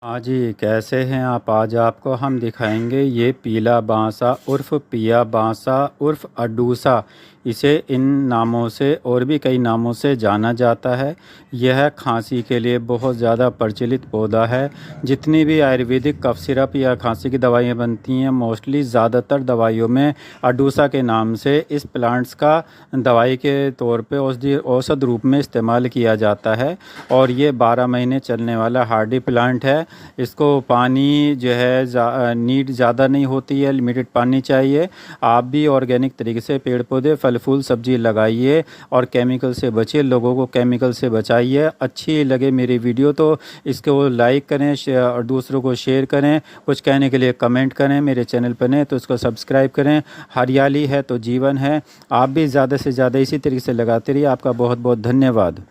हाँ जी, कैसे हैं आप? आज आपको हम दिखाएंगे ये पीला बांसा उर्फ़ पिया बांसा उर्फ़ अडूसा। इसे इन नामों से और भी कई नामों से जाना जाता है। यह खांसी के लिए बहुत ज़्यादा प्रचलित पौधा है। जितनी भी आयुर्वेदिक कफ सिरप या खांसी की दवाइयाँ बनती हैं, मोस्टली ज़्यादातर दवाइयों में अडूसा के नाम से इस प्लांट्स का दवाई के तौर पे औषध रूप में इस्तेमाल किया जाता है। और ये 12 महीने चलने वाला हार्डी प्लांट है। इसको पानी जो है नीड ज़्यादा नहीं होती है, लिमिटेड पानी चाहिए। आप भी ऑर्गेनिक तरीके से पेड़ पौधे फल फूल सब्जी लगाइए और केमिकल से बचिए, लोगों को केमिकल से बचाइए। अच्छी लगे मेरी वीडियो तो इसको लाइक करें और दूसरों को शेयर करें। कुछ कहने के लिए कमेंट करें। मेरे चैनल पर नए तो इसको सब्सक्राइब करें। हरियाली है तो जीवन है। आप भी ज़्यादा से ज़्यादा इसी तरीके से लगाते रहिए। आपका बहुत बहुत धन्यवाद।